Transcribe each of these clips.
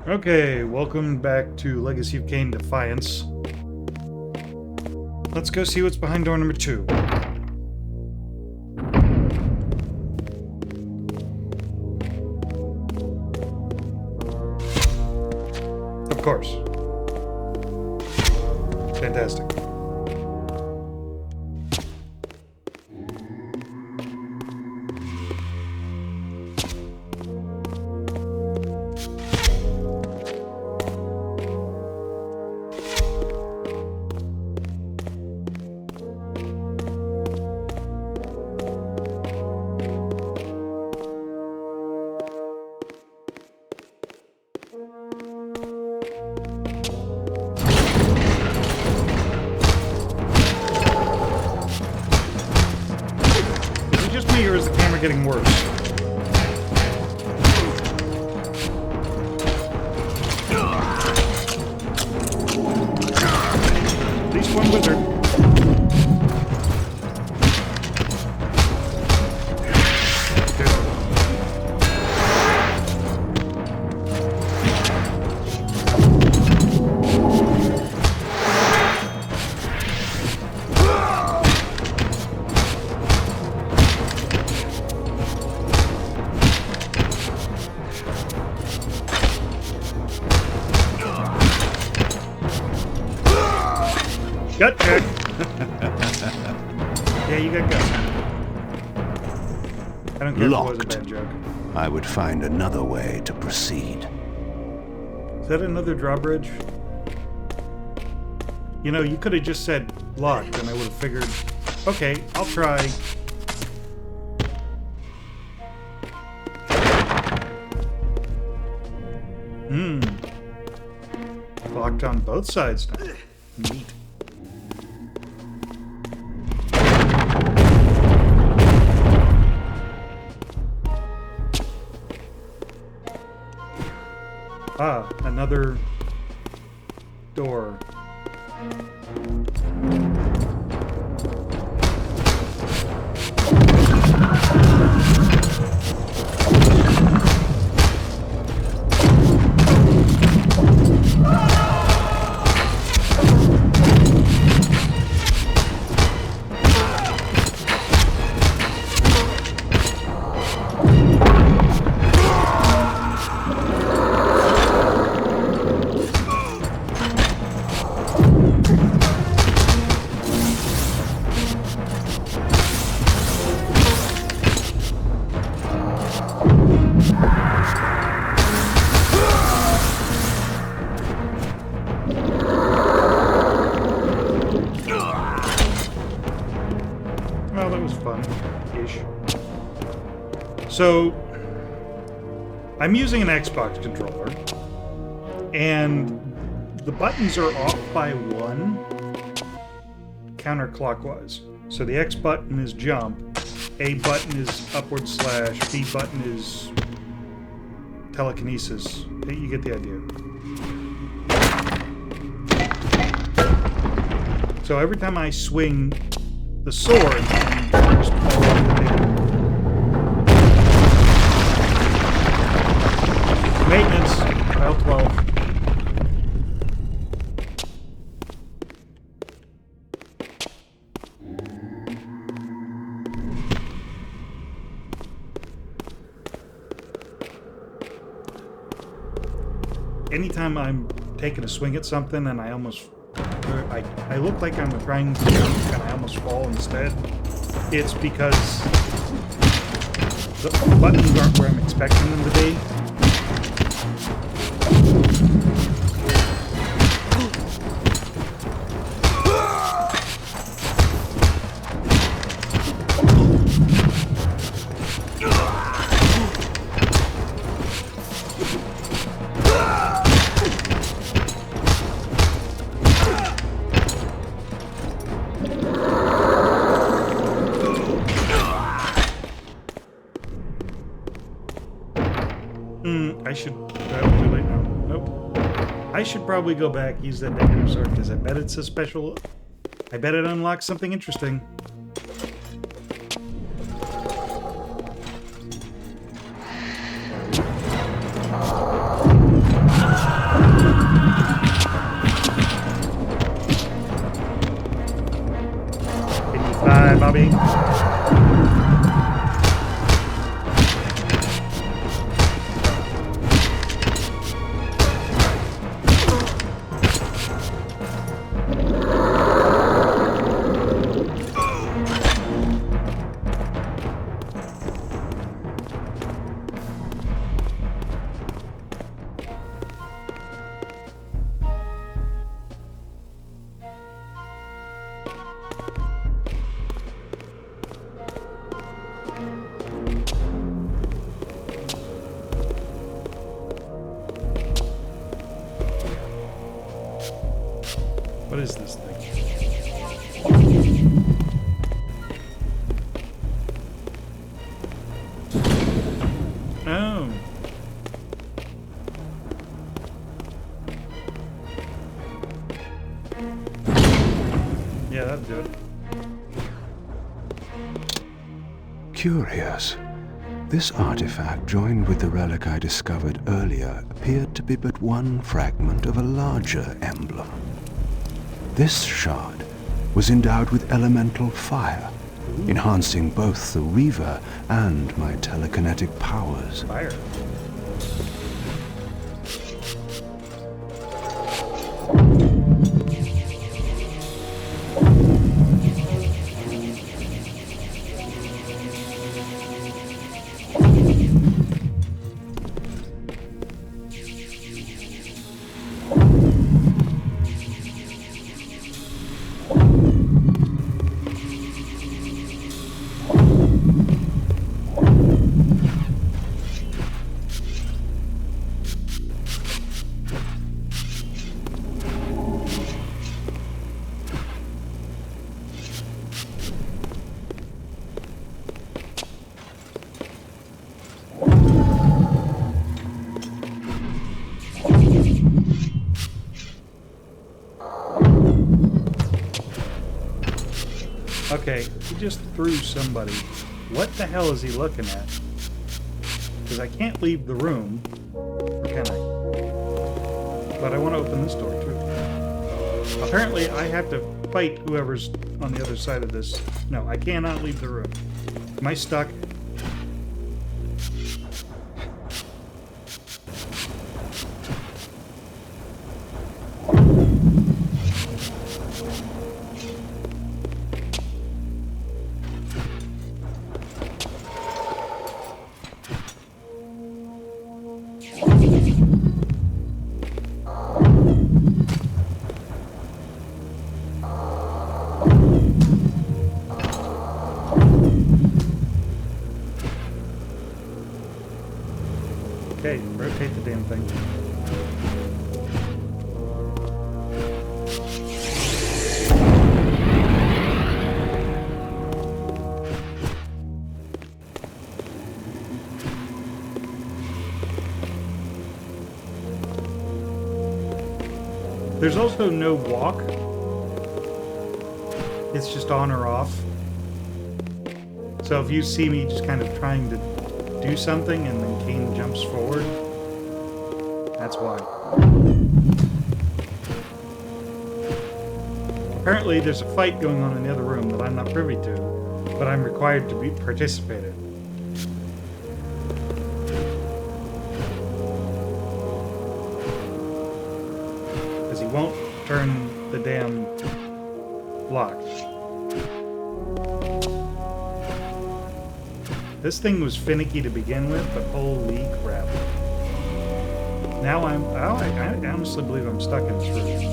Okay, welcome back to Legacy of Kain Defiance. Let's go see what's behind door number 2. Of course. Fantastic. Or is the camera getting worse? At least one wizard. Gut check. Yeah, you got gut. I don't care Locked. if it was a bad joke. I would find another way to proceed. Is that another drawbridge? You know, you could have just said locked and I would have figured, okay, I'll try. Locked on both sides now. Neat. Ah, another door. Well, that was fun-ish. So, I'm using an Xbox controller, and the buttons are off by 1 counterclockwise. So the X button is jump, A button is upward slash, B button is telekinesis. You get the idea. So every time I swing the sword, I just fall off the table. Maintenance, file 12. Anytime I'm taking a swing at something and I look like I'm trying to jump and I almost fall instead, it's because the buttons aren't where I'm expecting them to be. I should... too late now. Nope. I should probably go back, use that negative sword, because I bet it's a special... I bet it unlocks something interesting. What is this thing? Oh. Yeah, that'd do it. Curious. This artifact, joined with the relic I discovered earlier, appeared to be but one fragment of a larger emblem. This shard was endowed with elemental fire, enhancing both the Reaver and my telekinetic powers. Fire. Okay, he just threw somebody. What the hell is he looking at? Because I can't leave the room. Or can I? But I want to open this door too. Apparently I have to fight whoever's on the other side of this. No, I cannot leave the room. Am I stuck? Okay, rotate the damn thing. There's also no walk. It's just on or off. So if you see me just kind of trying to do something and then Kain jumps forward, that's why. Apparently there's a fight going on in the other room that I'm not privy to, but I'm required to participate in. Because he won't turn the damn lock. This thing was finicky to begin with, but holy crap. Now I honestly believe I'm stuck in this room.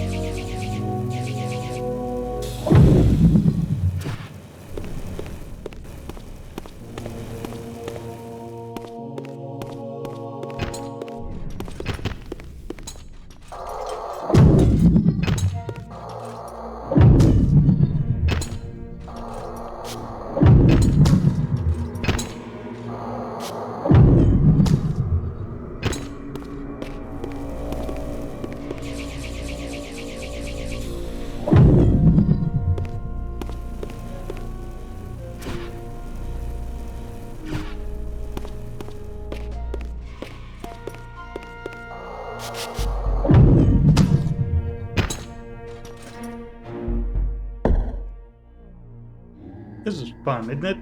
This is fun, isn't it?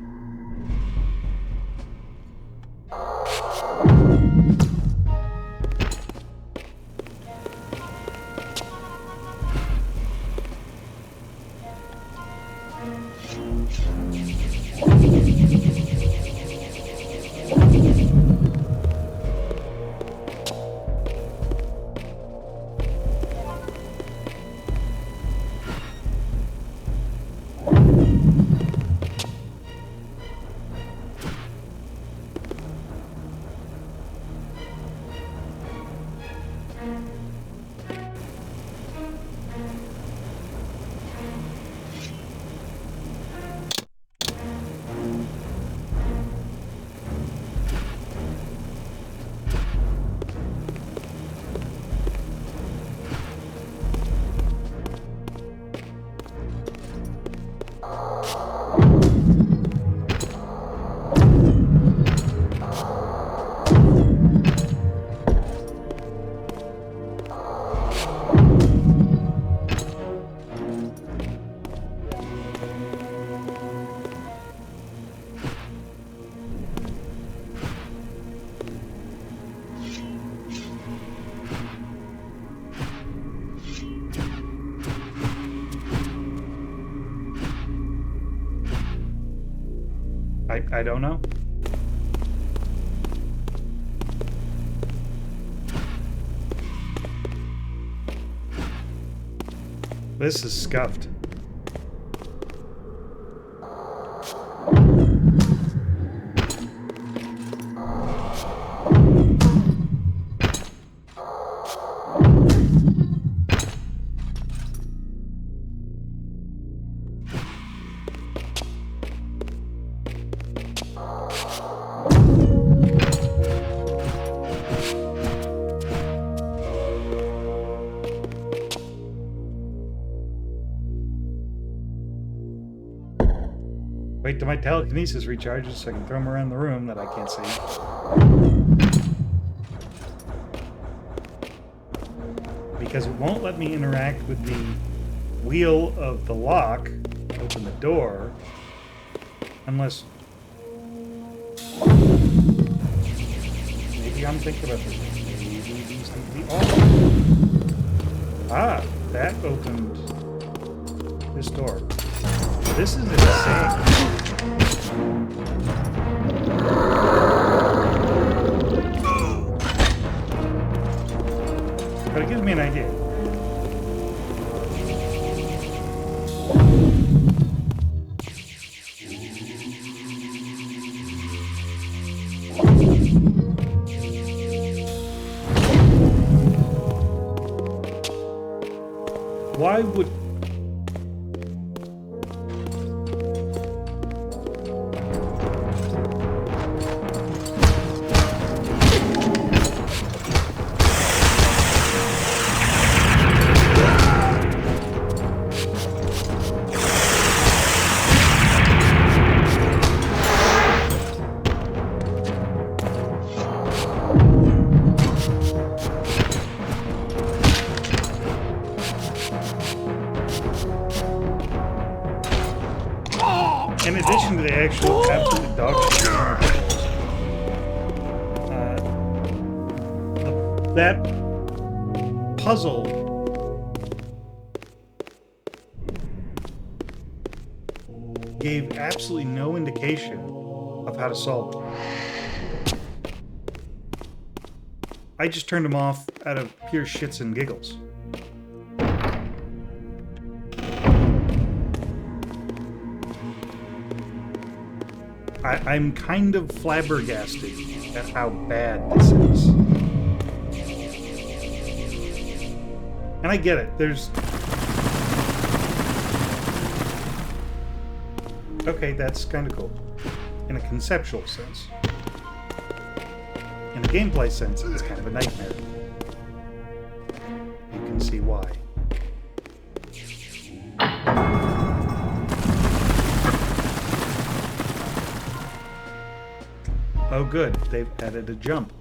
I don't know. This is scuffed. Wait till my telekinesis recharges so I can throw them around the room that I can't see. Because it won't let me interact with the wheel of the lock to open the door unless... Maybe I'm thinking about this. Maybe these need to be off. Ah, that opened this door. This is insane. But it gives me an idea. Why would... In addition to the actual absolute dog shit, that puzzle gave absolutely no indication of how to solve it. I just turned them off out of pure shits and giggles. I'm kind of flabbergasted at how bad this is. And I get it. There's... Okay, that's kind of cool. In a conceptual sense. In a gameplay sense, it's kind of a nightmare. You can see why. Oh good, they've added a jump.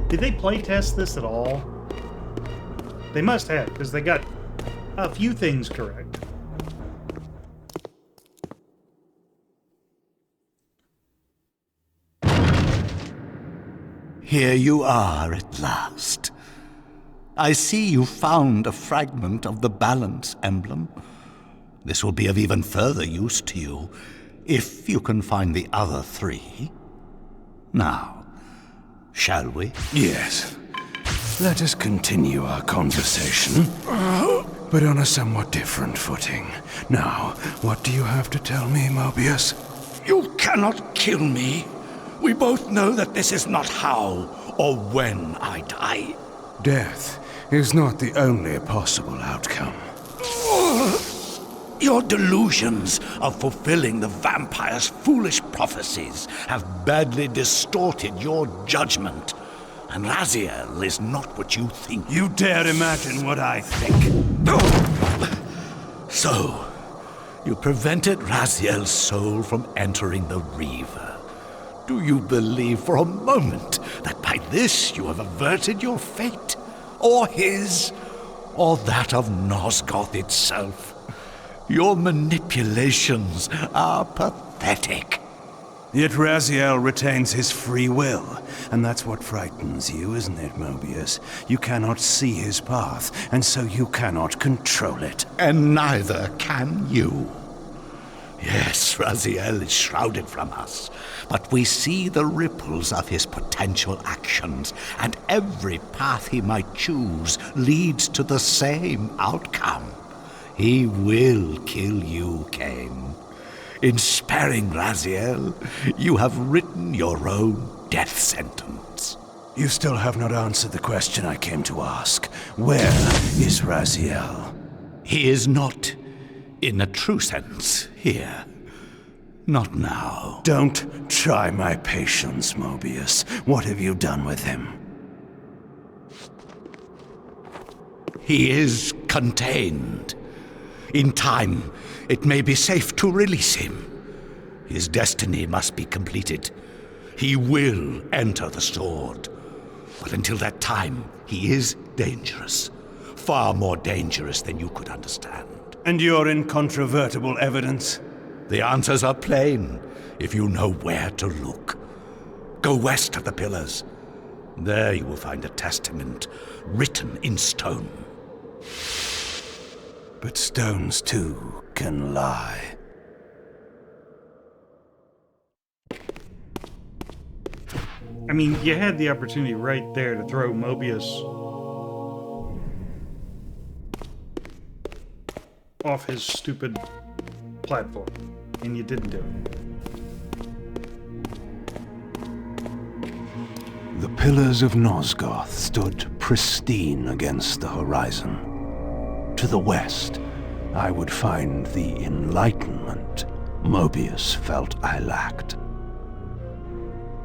Did they playtest this at all? They must have, because they got a few things correct. Here you are at last. I see you found a fragment of the balance emblem. This will be of even further use to you, if you can find the other three. Now, shall we? Yes. Let us continue our conversation, but on a somewhat different footing. Now, what do you have to tell me, Mobius? You cannot kill me. We both know that this is not how or when I die. Death is not the only possible outcome. Your delusions of fulfilling the vampire's foolish prophecies have badly distorted your judgment. And Raziel is not what you think. You dare imagine what I think. So, you prevented Raziel's soul from entering the Reaver. Do you believe for a moment that by this you have averted your fate? Or his? Or that of Nosgoth itself? Your manipulations are pathetic. Yet Raziel retains his free will, and that's what frightens you, isn't it, Mobius? You cannot see his path, and so you cannot control it. And neither can you. Yes, Raziel is shrouded from us, but we see the ripples of his potential actions, and every path he might choose leads to the same outcome. He will kill you, Kain. In sparing Raziel, you have written your own death sentence. You still have not answered the question I came to ask. Where is Raziel? He is not, in a true sense, here. Not now. Don't try my patience, Mobius. What have you done with him? He is contained. In time, it may be safe to release him. His destiny must be completed. He will enter the sword. But until that time, he is dangerous. Far more dangerous than you could understand. And your incontrovertible evidence? The answers are plain, if you know where to look. Go west of the pillars. There you will find a testament written in stone. But stones, too, can lie. I mean, you had the opportunity right there to throw Mobius off his stupid platform, and you didn't do it. The pillars of Nosgoth stood pristine against the horizon. To the west, I would find the enlightenment Mobius felt I lacked.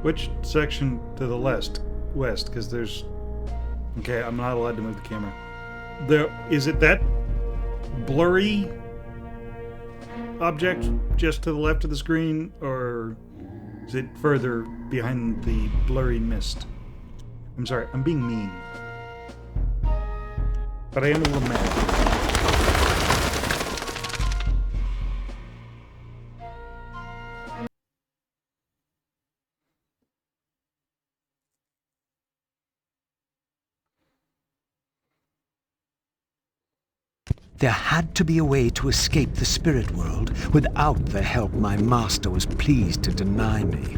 Which section to the west? Because there's... Okay, I'm not allowed to move the camera. Is it that blurry object just to the left of the screen, or is it further behind the blurry mist? I'm sorry, I'm being mean. But I am a little mad. There had to be a way to escape the spirit world without the help my master was pleased to deny me.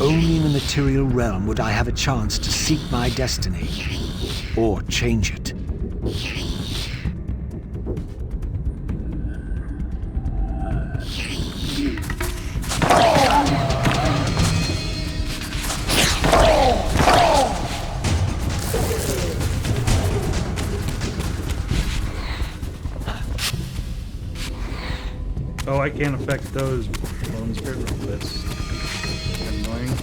Only in the material realm would I have a chance to seek my destiny, or change it. Oh, I can't affect those bones here. That's annoying.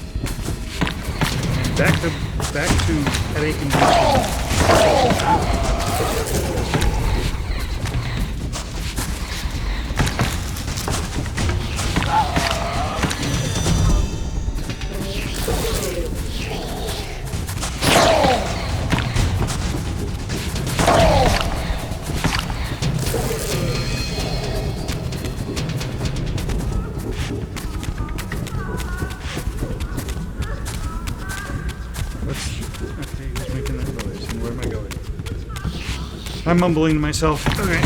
Back to headache and I'm mumbling to myself. Okay.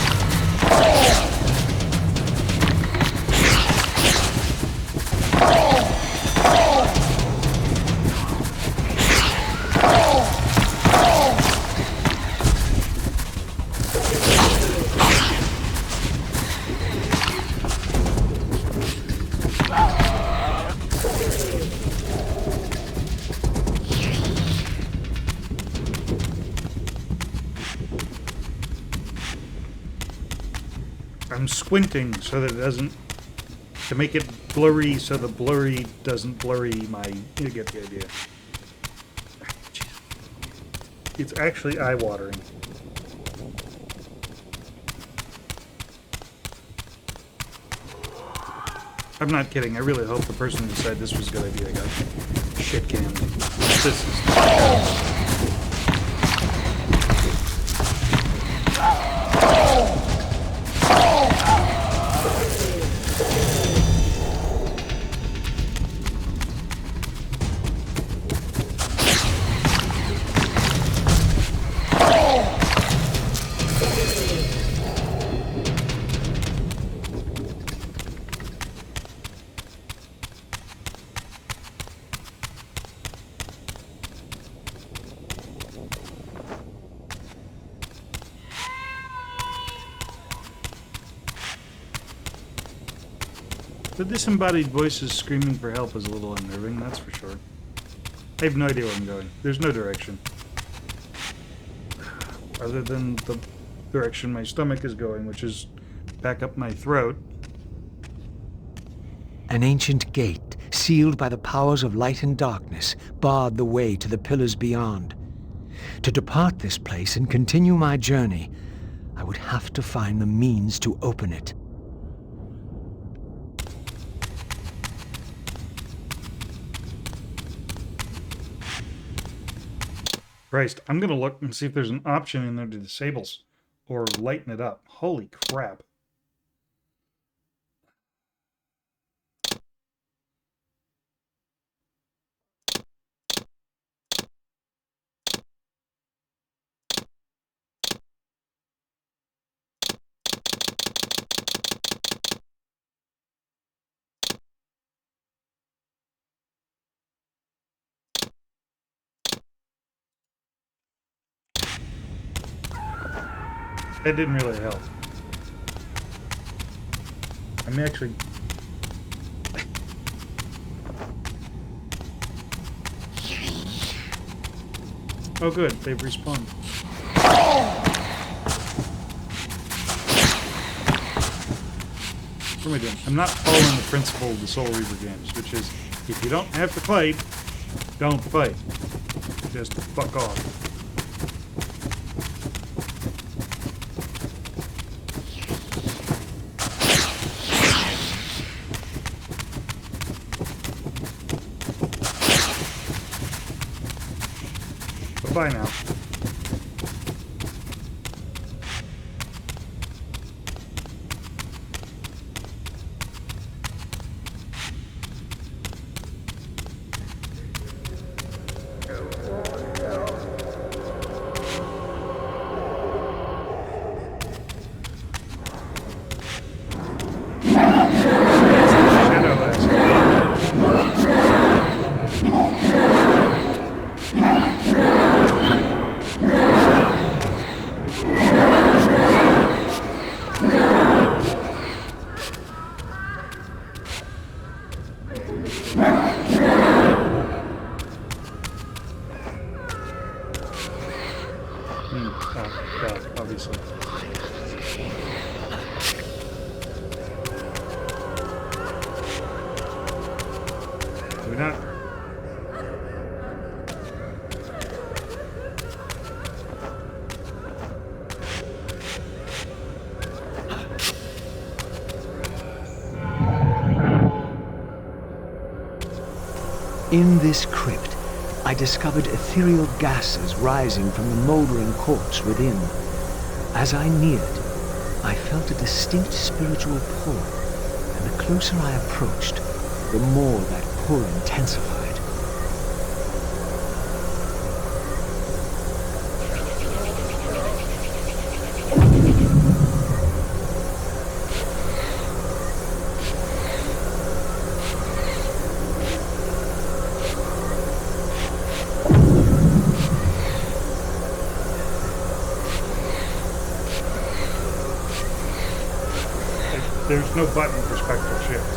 I'm squinting so that it doesn't, to make it blurry so the blurry doesn't blurry my, you get the idea. It's actually eye-watering. I'm not kidding. I really hope the person who said this was a good idea got shit canned. This is... The disembodied voices screaming for help is a little unnerving, that's for sure. I have no idea where I'm going. There's no direction. Other than the direction my stomach is going, which is back up my throat. An ancient gate, sealed by the powers of light and darkness, barred the way to the pillars beyond. To depart this place and continue my journey, I would have to find the means to open it. Christ, I'm gonna look and see if there's an option in there to disable or lighten it up. Holy crap. That didn't really help. I'm actually... Oh good, they've respawned. What am I doing? I'm not following the principle of the Soul Reaver games, which is, if you don't have to fight, don't fight. Just fuck off. Bye now. Obviously. We're not. In this crypt, I discovered ethereal gases rising from the moldering corpse within. As I neared, I felt a distinct spiritual pull, and the closer I approached, the more that pull intensified. There's no button for spectral shift.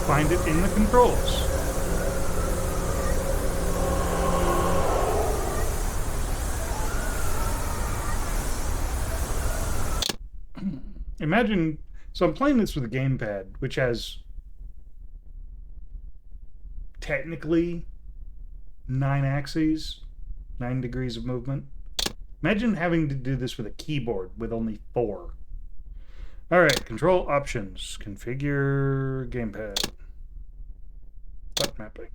Find it in the controls. Imagine, so I'm playing this with a gamepad, which has technically 9 axes, 9 degrees of movement. Imagine having to do this with a keyboard with only 4. Alright, control options. Configure gamepad. Button mapping.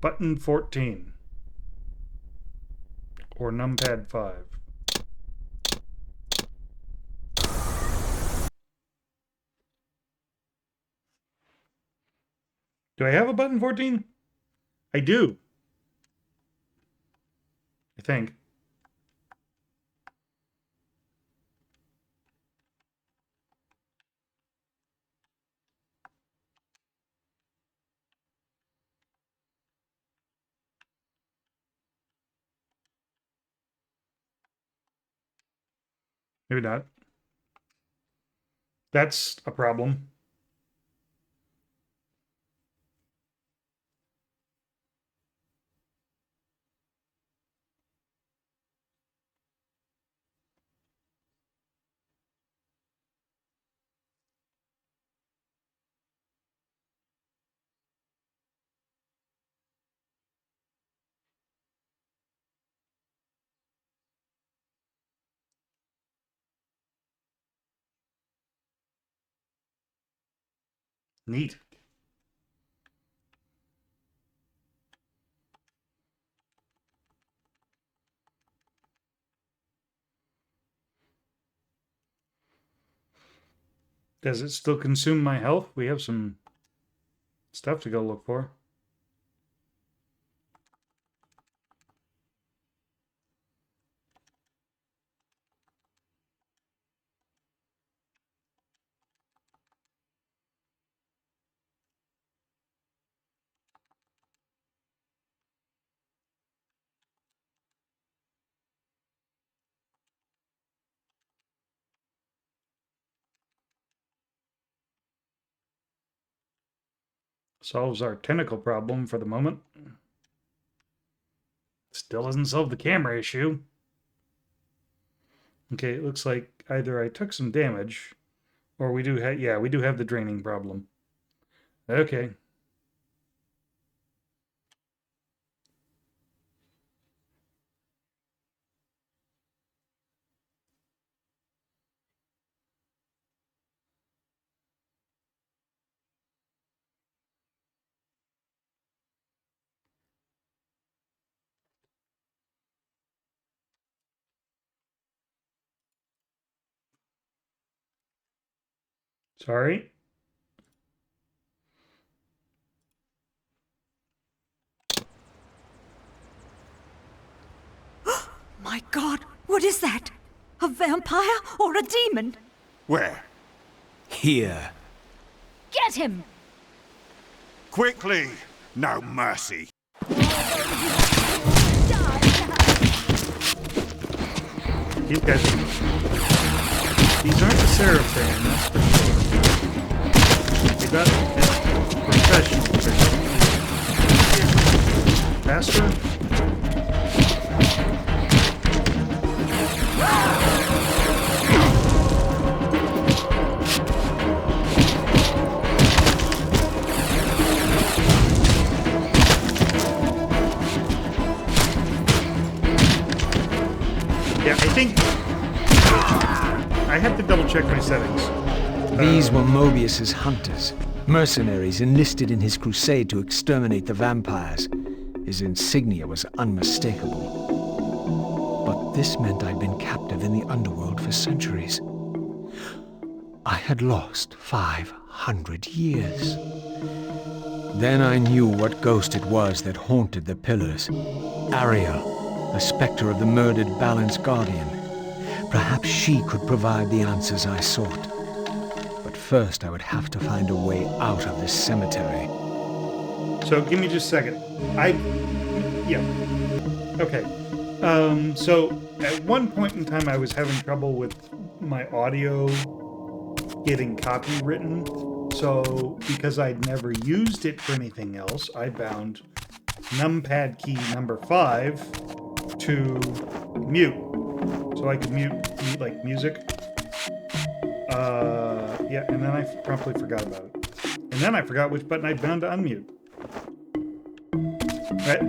Button 14. Or numpad 5. Do I have a button 14? I do. I think. Maybe not. That's a problem. Neat. Does it still consume my health? We have some stuff to go look for. Solves our tentacle problem for the moment. Still doesn't solve the camera issue. Okay, it looks like either I took some damage, or we do have, yeah, we do have the draining problem. Okay. Sorry. My God, what is that? A vampire or a demon? Where? Here. Get him! Quickly! No mercy. These guys are... These aren't the Seraphim, that's for sure. They got professional. Faster? Yeah, I think I have to double check my settings. These were Mobius's hunters, mercenaries enlisted in his crusade to exterminate the vampires. His insignia was unmistakable. But this meant I'd been captive in the underworld for centuries. I had lost 500 years. Then I knew what ghost it was that haunted the pillars. Ariel, the specter of the murdered Balance Guardian. Perhaps she could provide the answers I sought. But first I would have to find a way out of this cemetery. So give me just a second. Yeah. Okay. So at one point in time I was having trouble with my audio getting copywritten. So because I'd never used it for anything else, I bound numpad key number 5 to mute. So I could mute like music. Yeah, and then I promptly forgot about it. And then I forgot which button I'd bound to unmute. Right,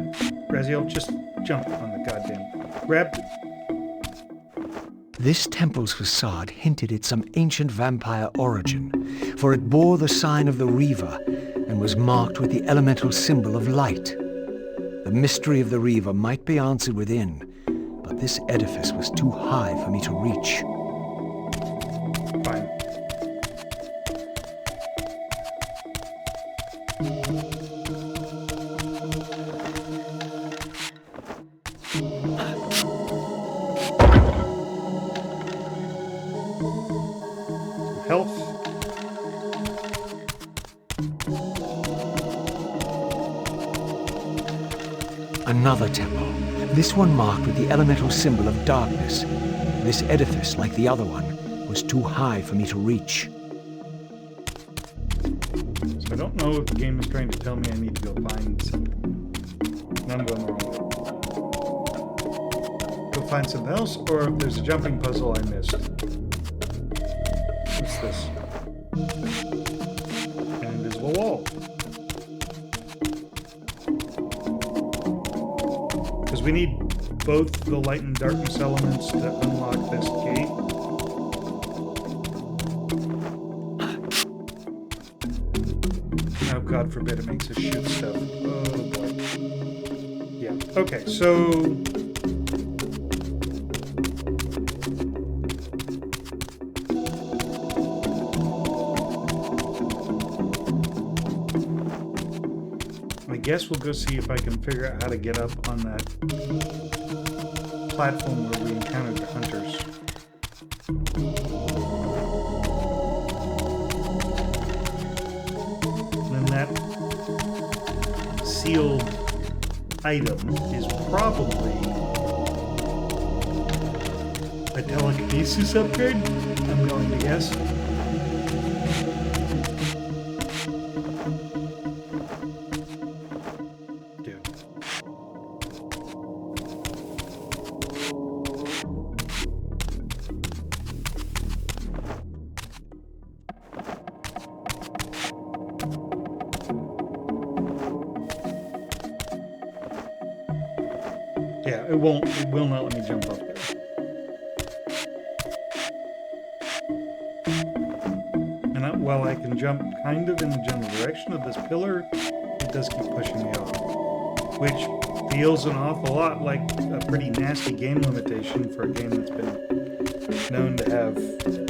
Raziel, just jump on the goddamn grab. This temple's facade hinted at some ancient vampire origin, for it bore the sign of the Reaver and was marked with the elemental symbol of light. The mystery of the Reaver might be answered within, but this edifice was too high for me to reach. Fine. Health. Another temple, this one marked with the elemental symbol of darkness. This edifice, like the other one, was too high for me to reach. So I don't know if the game is trying to tell me I need to go find something. And I'm going the wrong way. Go find something else, or if there's a jumping puzzle I missed. What's this? An invisible wall. Because we need both the light and darkness elements to unlock this gate. Oh, God forbid it makes us shoot stuff. Oh, boy. Yeah. Okay, so... I guess we'll go see if I can figure out how to get up on that platform where we encountered the hunters. And then that sealed item is probably a telekinesis upgrade, I'm going to guess. Yeah, it will not let me jump up there. And while I can jump kind of in the general direction of this pillar, it does keep pushing me off. Which feels an awful lot like a pretty nasty game limitation for a game that's been known to have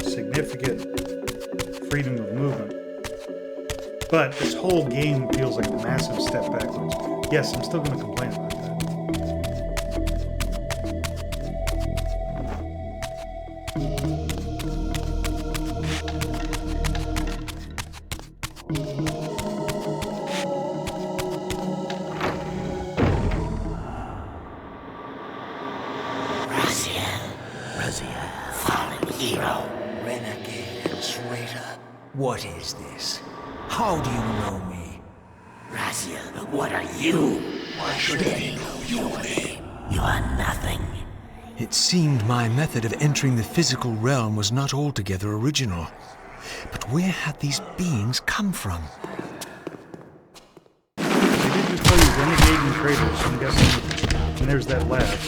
significant freedom of movement. But this whole game feels like a massive step backwards. Yes, I'm still going to complain about that. What is this? How do you know me? Raziel, what are you? Why should they know your name? You are nothing. It seemed my method of entering the physical realm was not altogether original. But where had these beings come from? They did just call you renegade and traitor, so I'm guessing. And there's that lab.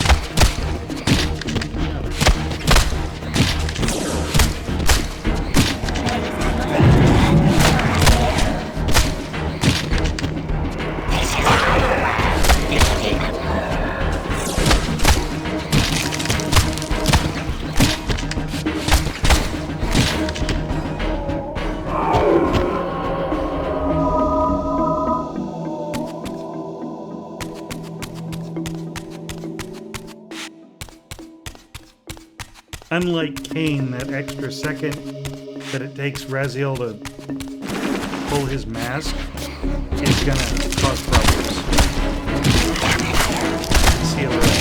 Unlike Kain, that extra second that it takes Raziel to pull his mask is gonna cause problems. See you later.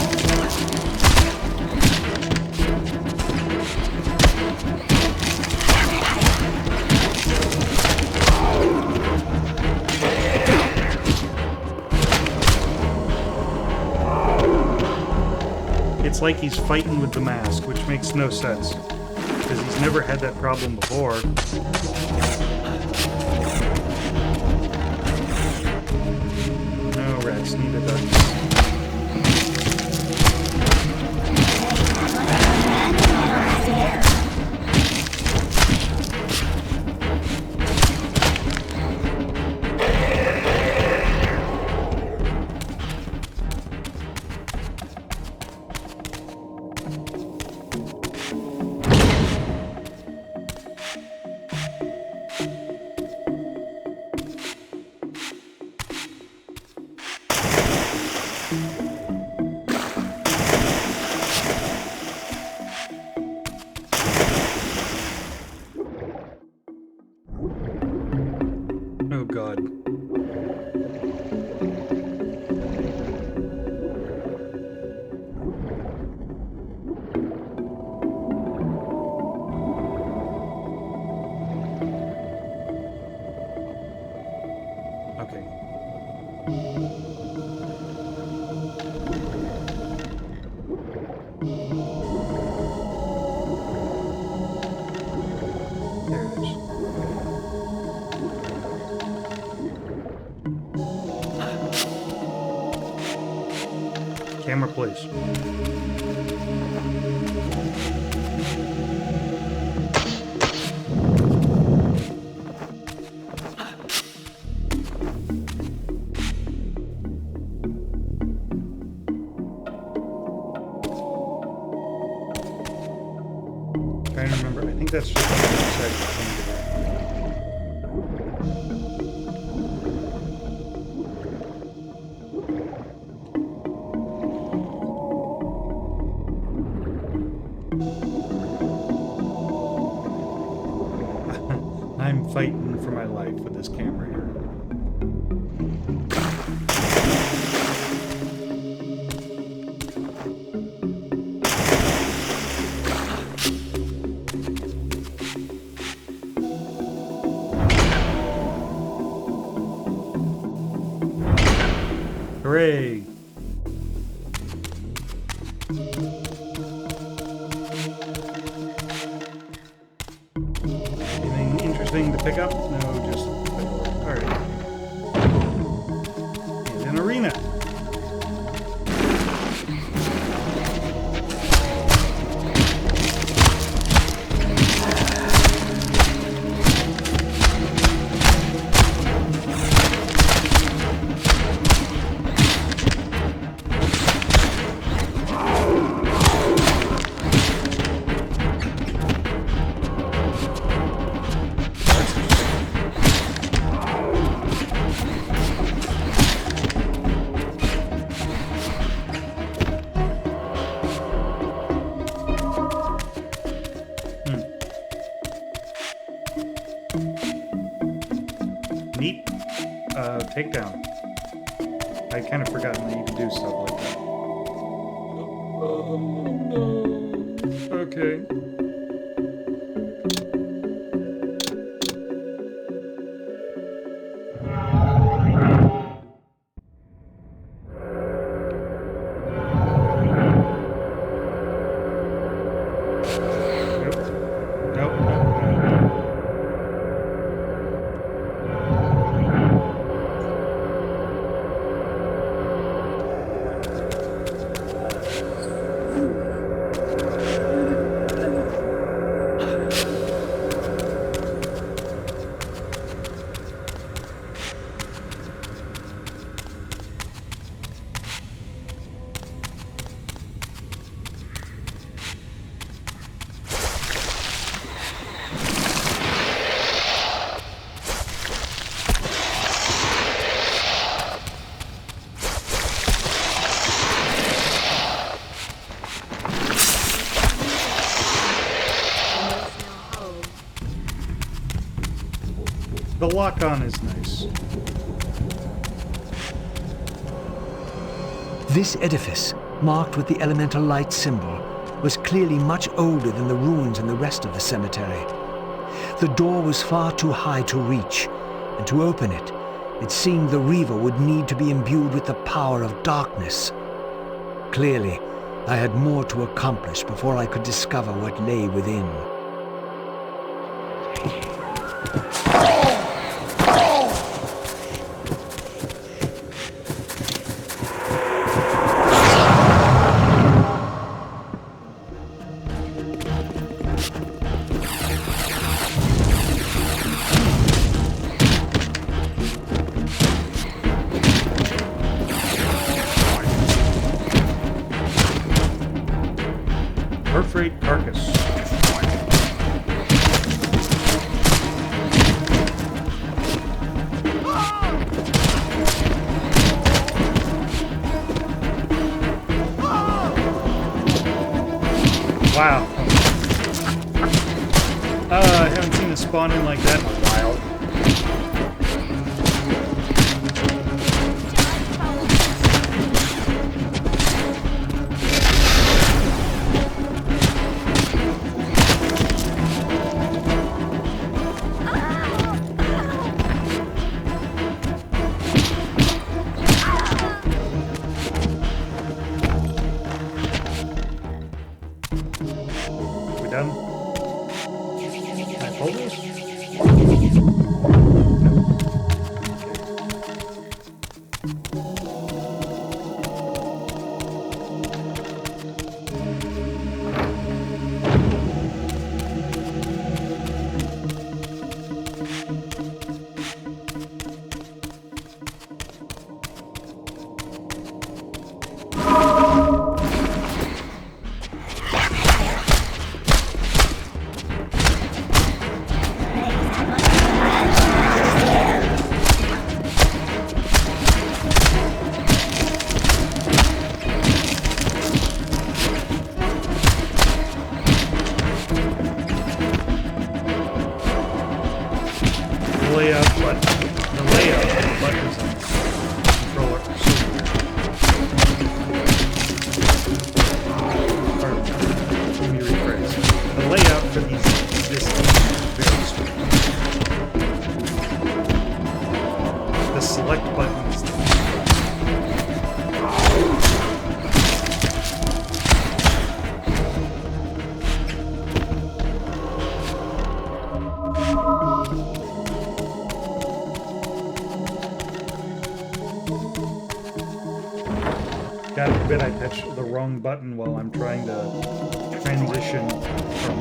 It's like he's fighting with the mask, which makes no sense, because he's never had that problem before. No rats need a darkness. Camera, please. Trying to remember. I think that's just the other side of the thing. I'm fighting for my life with this camera here. Hooray! Anything interesting to pick up? No, just alright. And an arena. Neat takedown. I kind of forgotten that you could do stuff like that. Okay. Nope. The lock-on is nice. This edifice, marked with the elemental light symbol, was clearly much older than the ruins in the rest of the cemetery. The door was far too high to reach, and to open it, it seemed the Reaver would need to be imbued with the power of darkness. Clearly, I had more to accomplish before I could discover what lay within. Perforate carcass. Wow. I haven't seen it spawn in like that in a while. Done? Can I pull this? mash the wrong button while I'm trying to transition from...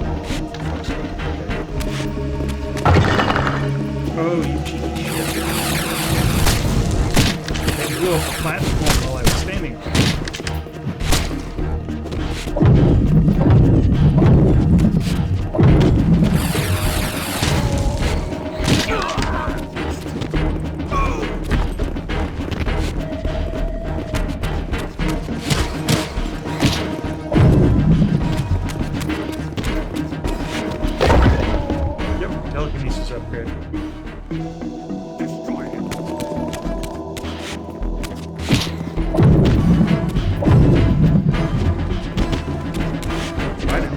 Oh, you cheeky shit. They blew up the platform while I was standing on it. Yep, telekinesis upgrade. Destroy him. Right now.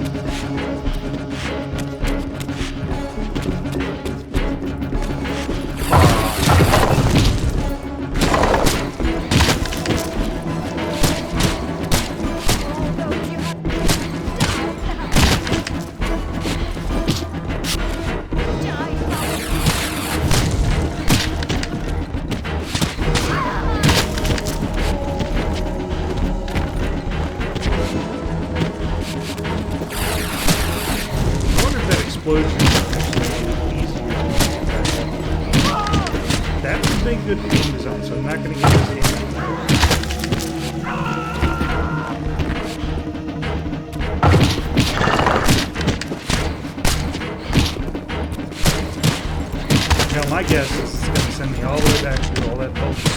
I wonder if that explosion is actually easier to attack. That's a big good game design, so I'm not going to get this game. Now my guess is it's going to send me all the way back through all that bullshit.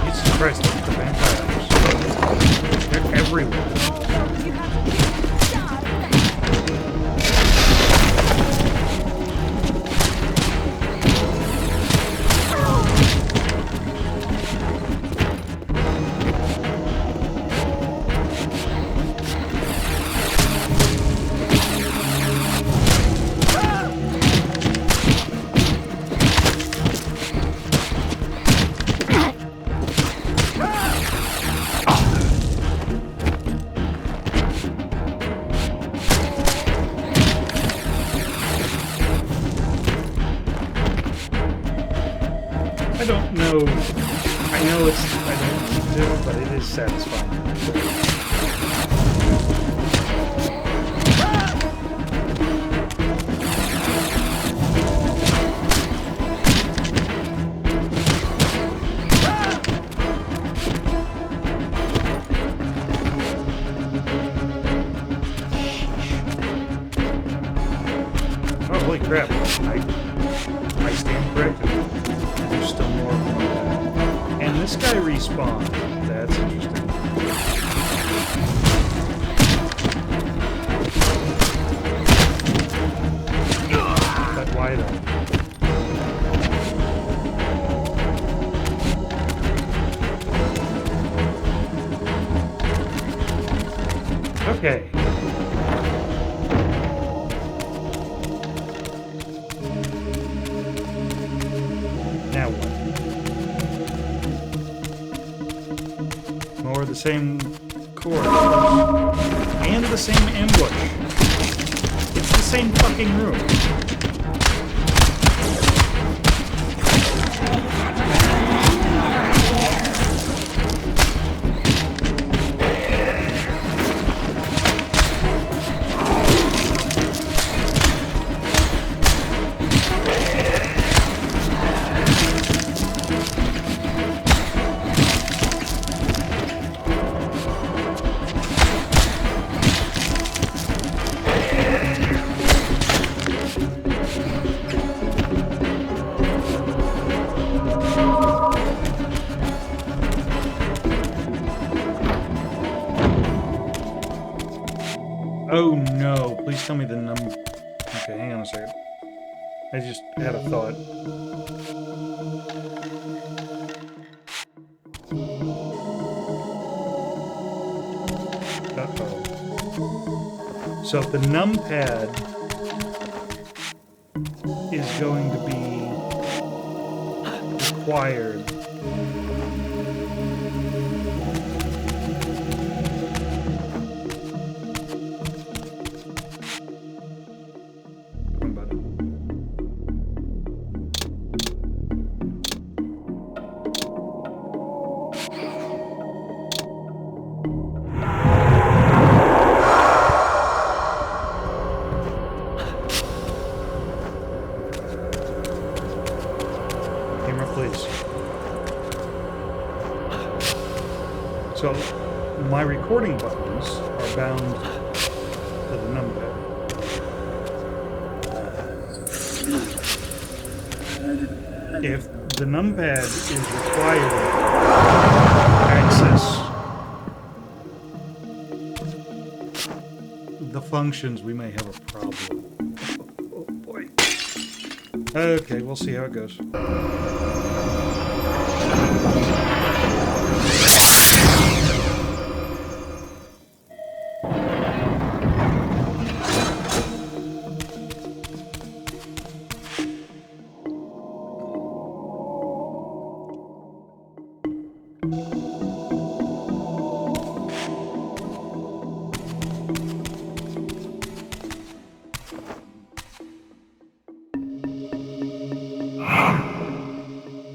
Jesus Christ, look at the vampires. They're everywhere. I don't know. I know I don't need to, but it is satisfying. Oh, holy crap. I stand corrected. There's still more of them. And this guy respawned. That's interesting. But why though? Okay. Now what? More of the same core. And the same ambush. It's the same fucking room. Please tell me the number. Okay, hang on a second. I just had a thought. Uh-oh. So if the numpad is going to be required, please. So my recording buttons are bound to the numpad. If the numpad is required to access the functions, we may have a problem. Oh boy. Okay, we'll see how it goes.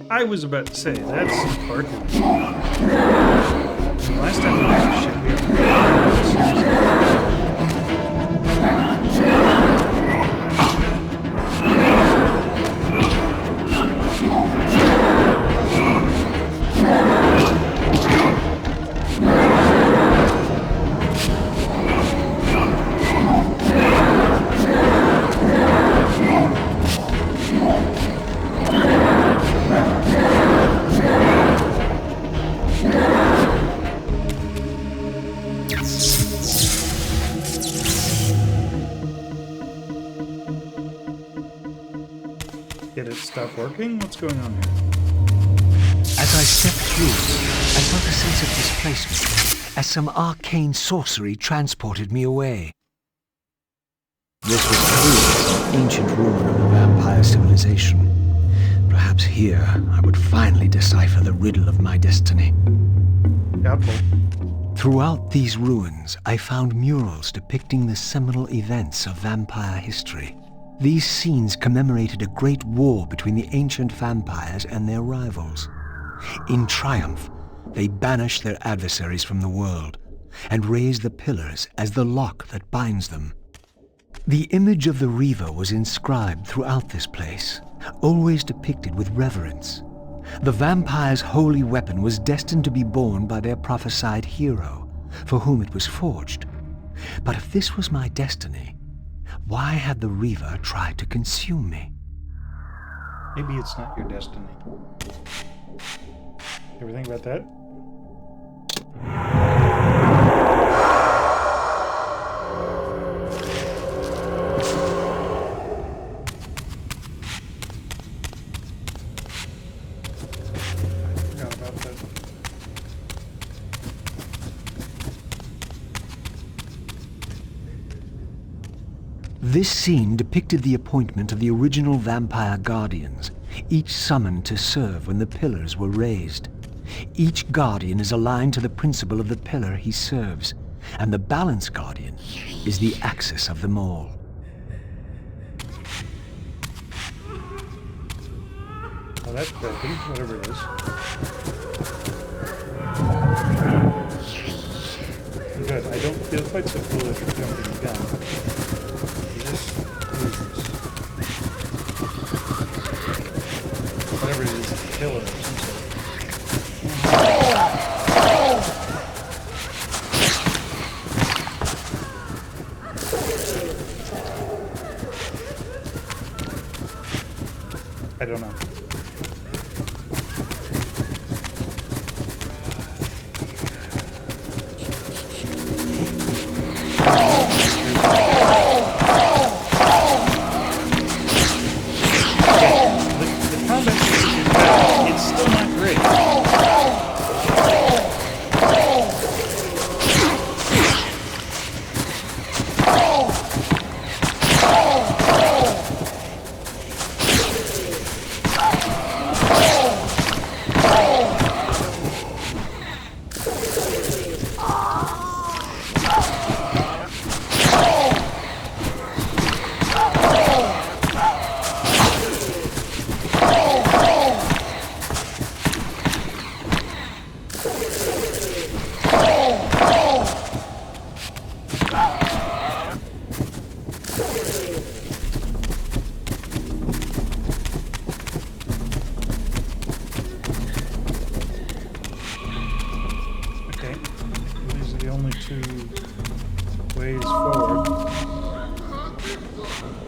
I was about to say, that's some parking. Last time we did this shit, we Did it stop working? What's going on here? As I stepped through, I felt a sense of displacement, as some arcane sorcery transported me away. This was clearly an ancient ruin of a vampire civilization. Perhaps here I would finally decipher the riddle of my destiny. Doubtful. Throughout these ruins, I found murals depicting the seminal events of vampire history. These scenes commemorated a great war between the ancient vampires and their rivals. In triumph, they banished their adversaries from the world and raised the pillars as the lock that binds them. The image of the Reaver was inscribed throughout this place, always depicted with reverence. The vampire's holy weapon was destined to be borne by their prophesied hero, for whom it was forged. But if this was my destiny, why had the Reaver tried to consume me? Maybe it's not your destiny. Ever think about that? This scene depicted the appointment of the original vampire guardians, each summoned to serve when the pillars were raised. Each guardian is aligned to the principle of the pillar he serves, and the balance guardian is the axis of them all. Oh, that's broken, whatever it is. Good, I don't feel quite so foolish for jumping the gun. Whatever it is, it's a killer or something. I don't know.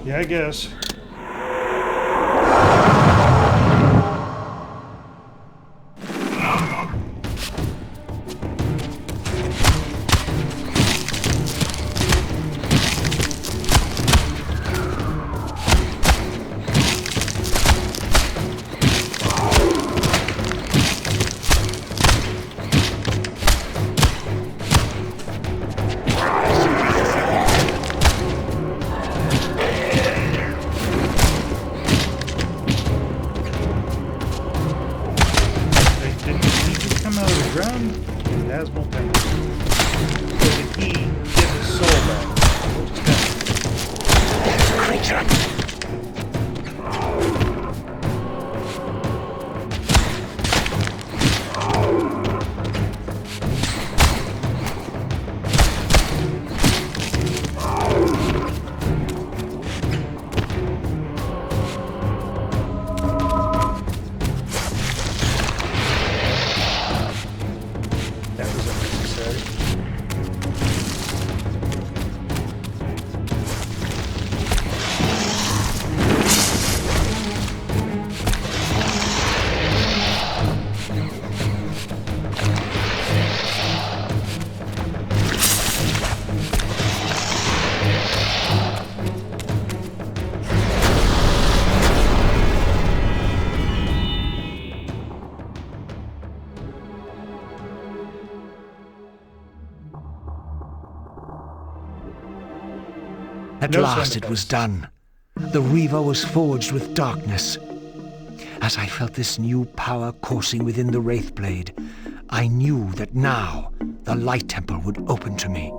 Yeah, I guess. At No last sound it was effects. done. The Reaver was forged with darkness. As I felt this new power coursing within the Wraithblade, I knew that now the Light Temple would open to me.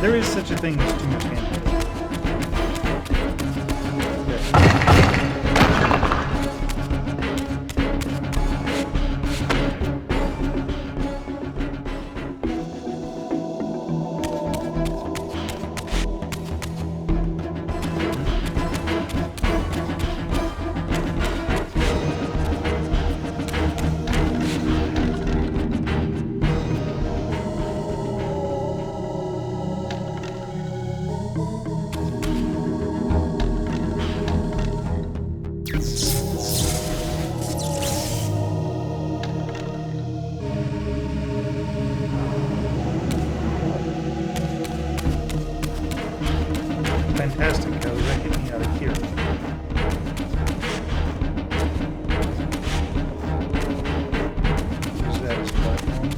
There is such a thing as too much gameplay. Fantastic. How does that get me out of here? Use that as a platform.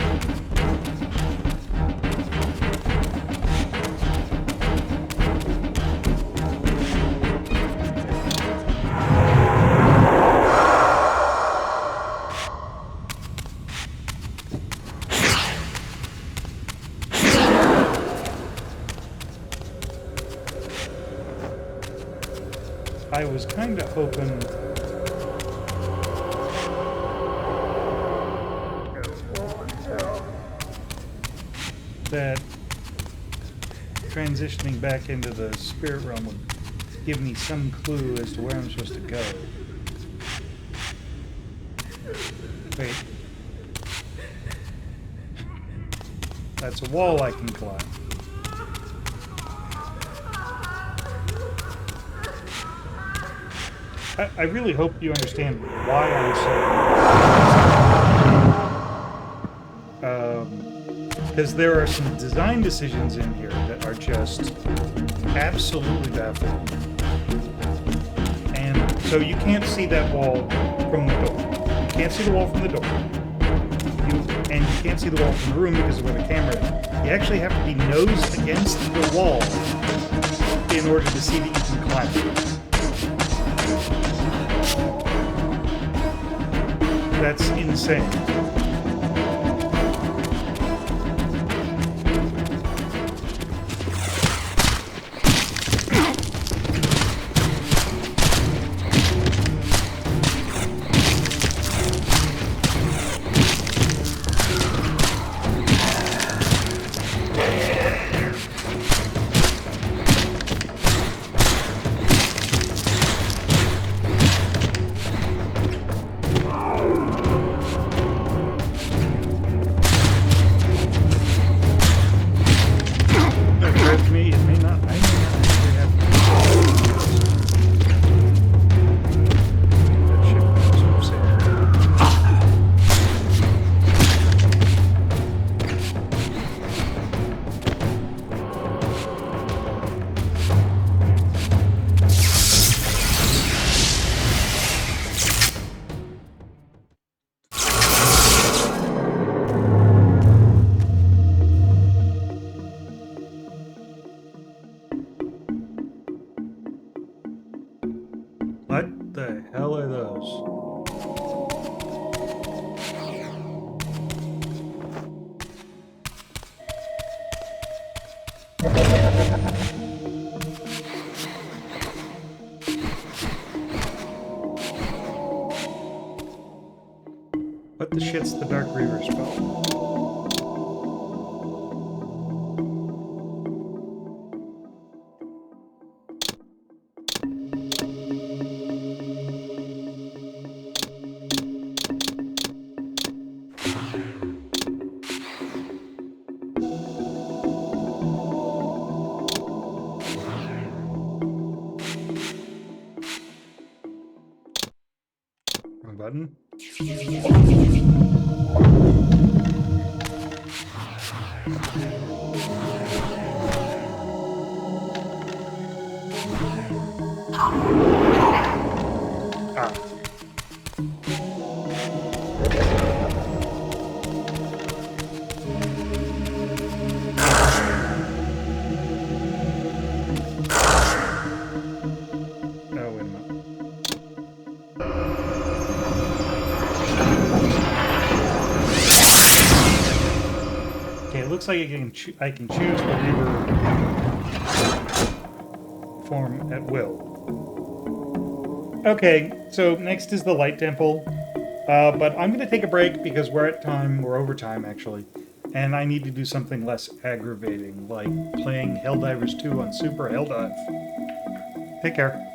I was kind of hoping that transitioning back into the spirit realm would give me some clue as to where I'm supposed to go. Wait. That's a wall I can climb. I really hope you understand why I'm so... because there are some design decisions in here that are just absolutely baffling. And so you can't see that wall from the door. You can't see the wall from the door. And you can't see the wall from the room because of where the camera is. You actually have to be nose against the wall in order to see that you can climb it. That's insane. gets the Dark Reaver spell. Wrong button. Ah. Oh, wait a minute. Okay, it looks like I can choose the Reaver form at will. Okay, so next is the Light Temple. But I'm going to take a break because we're over time actually. And I need to do something less aggravating, like playing Helldivers 2 on Super Helldive. Take care.